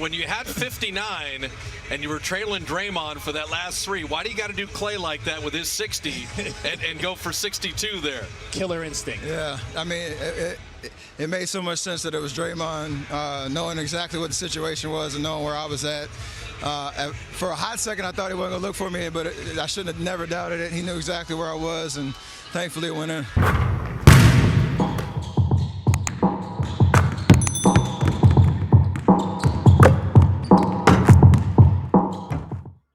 When you had 59 and you were trailing Draymond for that last three, why do you got to do Clay like that with his 60 and go for 62 there? Killer instinct. Yeah, I mean, it made so much sense that it was Draymond, knowing exactly what the situation was and knowing where I was at. For a hot second, I thought he wasn't going to look for me, but I shouldn't have never doubted it. He knew exactly where I was, and thankfully it went in.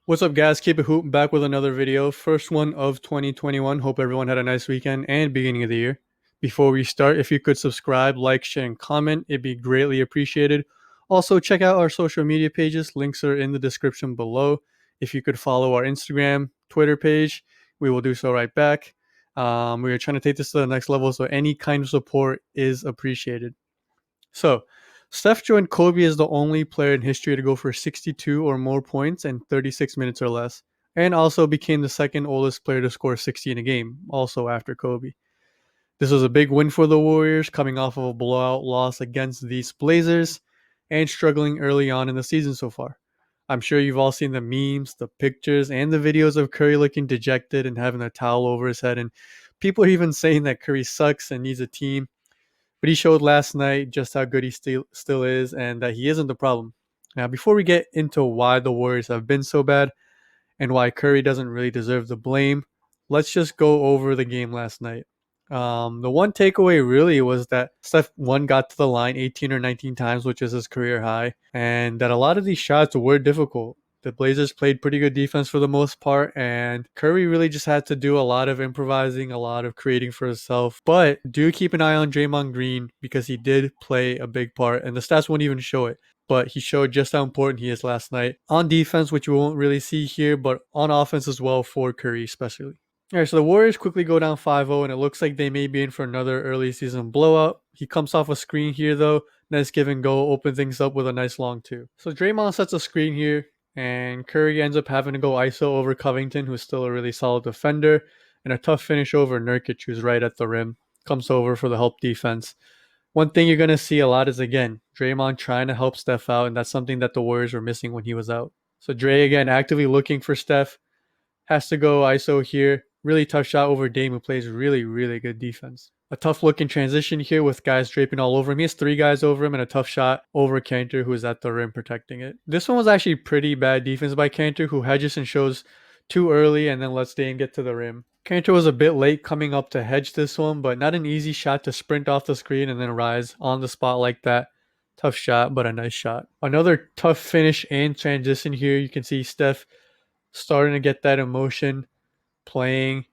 What's up, guys? Keep it hooping, back with another video. First one of 2021. Hope everyone had a nice weekend and beginning of the year. Before we start, if you could subscribe, like, share, and comment, it'd be greatly appreciated. Also, check out our social media pages. Links are in the description below. If you could follow our Instagram, Twitter page, we will do so right back. We are trying to take this to the next level, so any kind of support is appreciated. So, Steph joined Kobe as the only player in history to go for 62 or more points in 36 minutes or less, and also became the second oldest player to score 60 in a game, also after Kobe. This was a big win for the Warriors, coming off of a blowout loss against these Blazers and struggling early on in the season so far. I'm sure you've all seen the memes, the pictures, and the videos of Curry looking dejected and having a towel over his head, and people are even saying that Curry sucks and needs a team. But he showed last night just how good he still is and that he isn't the problem. Now, before we get into why the Warriors have been so bad and why Curry doesn't really deserve the blame, let's just go over the game last night. The one takeaway really was that Steph got to the line 18 or 19 times, which is his career high, and that a lot of these shots were difficult. The Blazers played pretty good defense for the most part, and Curry really just had to do a lot of improvising, a lot of creating for himself. But do keep an eye on Draymond Green because he did play a big part, and the stats won't even show it. But he showed just how important he is last night on defense, which we won't really see here, but on offense as well for Curry especially. All right, so the Warriors quickly go down 5-0, and it looks like they may be in for another early season blowout. He comes off a screen here, though. Nice give and go, open things up with a nice long two. So Draymond sets a screen here, and Curry ends up having to go ISO over Covington, who's still a really solid defender, and a tough finish over Nurkic, who's right at the rim. Comes over for the help defense. One thing you're going to see a lot is, again, Draymond trying to help Steph out, and that's something that the Warriors were missing when he was out. So Dre, again, actively looking for Steph. Has to go ISO here. Really tough shot over Dame, who plays really, really good defense. A tough look in transition here with guys draping all over him. He has three guys over him and a tough shot over Cantor, who is at the rim protecting it. This one was actually pretty bad defense by Cantor, who hedges and shows too early and then lets Dame get to the rim. Cantor was a bit late coming up to hedge this one, but not an easy shot to sprint off the screen and then rise on the spot like that. Tough shot, but a nice shot. Another tough finish and transition here. You can see Steph starting to get that emotion, playing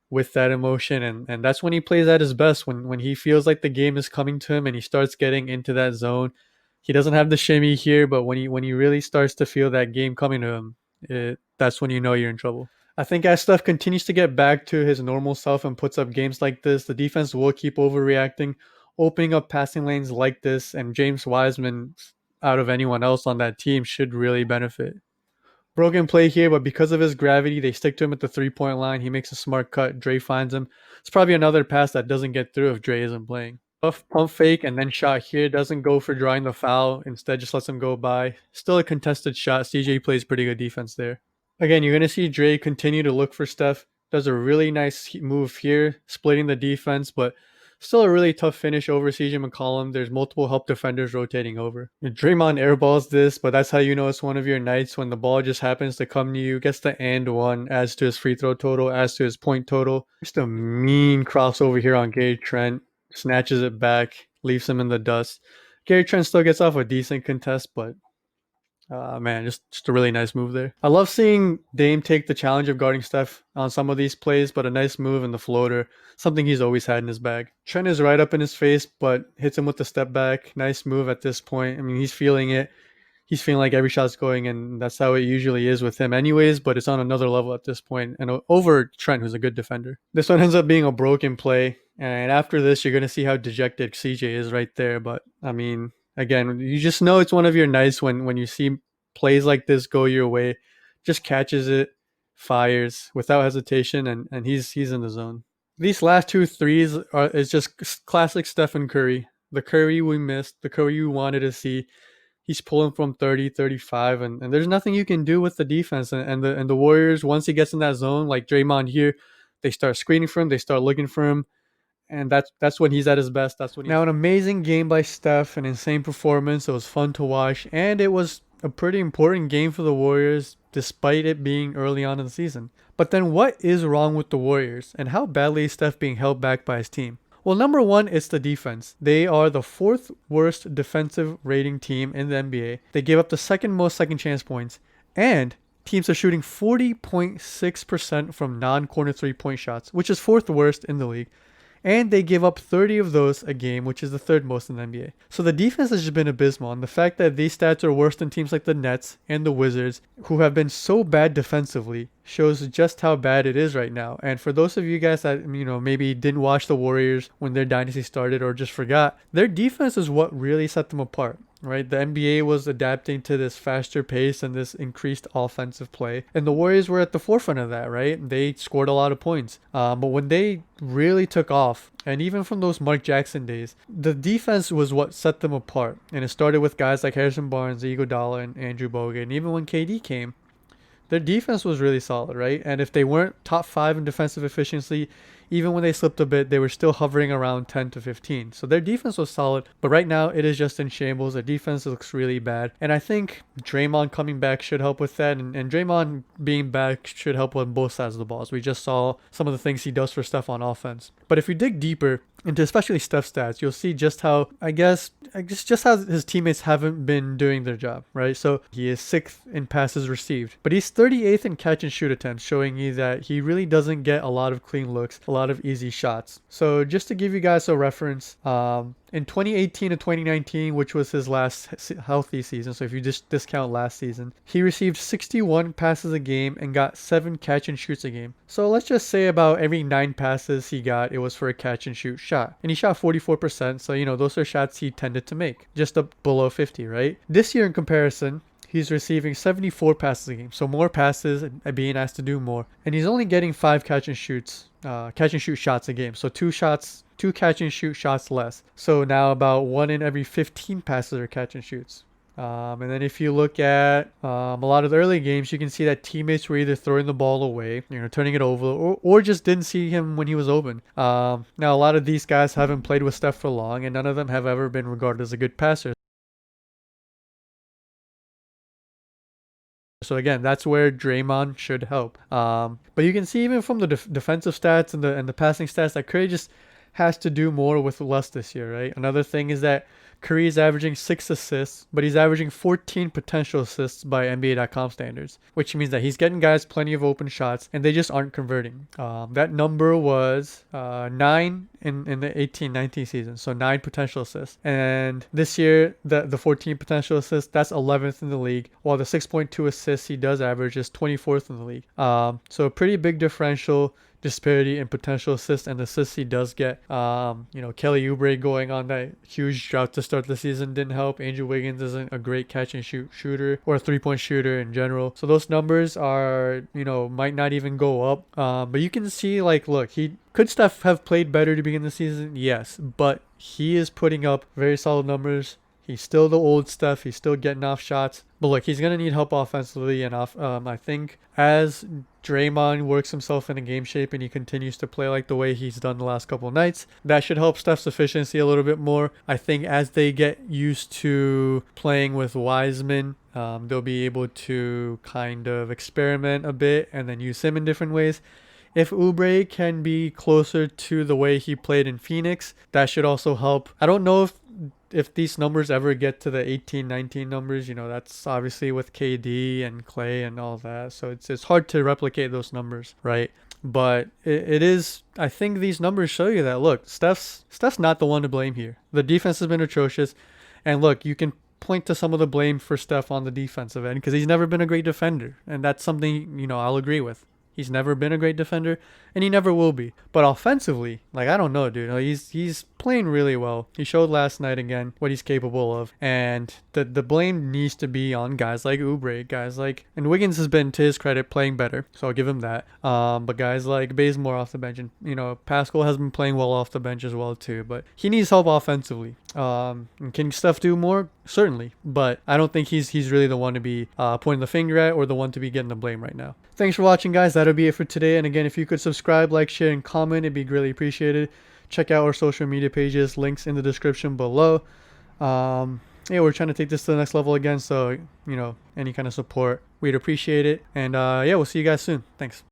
with that emotion, and that's when he plays at his best, when he feels like the game is coming to him and he starts getting into that zone. He doesn't have the shimmy here, but when he really starts to feel that game coming to him, that's when you know you're in trouble. I think as Steph continues to get back to his normal self and puts up games like this, the defense will keep overreacting, opening up passing lanes like this, and James Wiseman, out of anyone else on that team, should really benefit. Broken play here, but because of his gravity, they stick to him at the three-point line. He makes a smart cut. Dre finds him. It's probably another pass that doesn't get through if Dre isn't playing. Tough pump fake and then shot here. Doesn't go for drawing the foul. Instead, just lets him go by. Still a contested shot. CJ plays pretty good defense there. Again, you're going to see Dre continue to look for Steph. Does a really nice move here, splitting the defense, but still a really tough finish over CJ McCollum. There's multiple help defenders rotating over. Draymond airballs this, but that's how you know it's one of your nights when the ball just happens to come to you. Gets the and one, adds to his free throw total, adds to his point total. Just a mean crossover here on Gary Trent. Snatches it back, leaves him in the dust. Gary Trent still gets off a decent contest, but man, just a really nice move there. I love seeing Dame take the challenge of guarding Steph on some of these plays, but a nice move in the floater, something he's always had in his bag. Trent is right up in his face, but hits him with the step back. Nice move at this point. I mean, he's feeling it. He's feeling like every shot's going, and that's how it usually is with him anyways, but it's on another level at this point, and over Trent, who's a good defender. This one ends up being a broken play, and after this, you're going to see how dejected CJ is right there, but I mean, again, you just know it's one of your nights when you see plays like this go your way. Just catches it, fires without hesitation, and he's in the zone. These last two threes is just classic Stephen Curry. The Curry we missed, the Curry you wanted to see. He's pulling from 30, 35, and there's nothing you can do with the defense. And the Warriors, once he gets in that zone, like Draymond here, they start screening for him, they start looking for him, and that's when he's at his best. That's when now an amazing game by Steph, an insane performance. It was fun to watch, and it was a pretty important game for the Warriors, despite it being early on in the season. But then, what is wrong with the Warriors, and how badly is Steph being held back by his team? Well, number one, it's the defense. They are the 4th worst defensive rating team in the NBA. They give up the 2nd most second chance points, and teams are shooting 40.6% from non-corner 3-point shots, which is 4th worst in the league. And they give up 30 of those a game, which is the 3rd most in the NBA. So the defense has just been abysmal. And the fact that these stats are worse than teams like the Nets and the Wizards, who have been so bad defensively, shows just how bad it is right now. And for those of you guys that, maybe didn't watch the Warriors when their dynasty started or just forgot, their defense is what really set them apart. Right, the NBA was adapting to this faster pace and this increased offensive play, and the Warriors were at the forefront of that. Right, they scored a lot of points, but when they really took off, and even from those Mark Jackson days, the defense was what set them apart. And it started with guys like Harrison Barnes, Iguodala, and Andrew Bogut. And even when KD came, their defense was really solid, right? And if they weren't top 5 in defensive efficiency, even when they slipped a bit, they were still hovering around 10 to 15. So their defense was solid, but right now it is just in shambles. Their defense looks really bad. And I think Draymond coming back should help with that. And Draymond being back should help on both sides of the ball. As we just saw some of the things he does for Steph on offense. But if you dig deeper into especially Steph's stats, you'll see just how, I guess just how his teammates haven't been doing their job, right? So he is 6th in passes received, but he's 38th in catch and shoot attempts, showing you that he really doesn't get a lot of clean looks, a lot of easy shots. So just to give you guys a reference, in 2018 to 2019, which was his last healthy season, so if you just discount last season, he received 61 passes a game and got 7 catch and shoots a game. So let's just say about every 9 passes he got, it was for a catch and shoot shot. And he shot 44%, so those are shots he tended to make, just up below 50, right? This year in comparison, he's receiving 74 passes a game, so more passes and being asked to do more. And he's only getting 5 catch and shoot shots a game, so 2 catch and shoot shots less. So now about 1 in every 15 passes are catch and shoots. And then if you look at a lot of the early games, you can see that teammates were either throwing the ball away, turning it over, or just didn't see him when he was open. Now, a lot of these guys haven't played with Steph for long, and none of them have ever been regarded as a good passer. So again, that's where Draymond should help. But you can see even from the defensive stats and the passing stats that Curry just has to do more with less this year, right? Another thing is that Curry is averaging 6 assists, but he's averaging 14 potential assists by NBA.com standards, which means that he's getting guys plenty of open shots, and they just aren't converting. That number was 9 in the 18-19 season, so 9 potential assists. And this year, the 14 potential assists, that's 11th in the league, while the 6.2 assists he does average is 24th in the league. So a pretty big differential disparity in potential assists and assists he does get. Kelly Oubre going on that huge drought to start the season didn't help. Andrew Wiggins isn't a great catch and shoot shooter or a 3-point shooter in general. So those numbers are, might not even go up. But you can see, look, could Steph have played better to begin the season? Yes, but he is putting up very solid numbers. He's still the old Steph. He's still getting off shots. But look, he's going to need help offensively. And I think as Draymond works himself into game shape and he continues to play like the way he's done the last couple of nights, that should help Steph's efficiency a little bit more. I think as they get used to playing with Wiseman, they'll be able to kind of experiment a bit and then use him in different ways. If Oubre can be closer to the way he played in Phoenix, that should also help. I don't know if these numbers ever get to the 18-19 numbers. That's obviously with KD and Clay and all that, so it's hard to replicate those numbers, right? But it is, I think these numbers show you that, look, Steph's not the one to blame here. The defense has been atrocious, and look, you can point to some of the blame for Steph on the defensive end because he's never been a great defender, and that's something I'll agree with. He's never been a great defender, and he never will be. But offensively, I don't know, dude. He's playing really well. He showed last night again what he's capable of, and the blame needs to be on guys like Oubre, guys like, and Wiggins has been, to his credit, playing better, so I'll give him that. But guys like Bazemore off the bench, and Pascal has been playing well off the bench as well too, but he needs help offensively. And can Steph do more? Certainly, but I don't think he's really the one to be pointing the finger at or the one to be getting the blame right now. Thanks for watching, guys. That'll be it for today. And again, if you could subscribe, like, share, and comment, it'd be greatly appreciated. Check out our social media pages, links in the description below. Yeah, we're trying to take this to the next level again, so any kind of support, we'd appreciate it. And yeah, we'll see you guys soon. Thanks.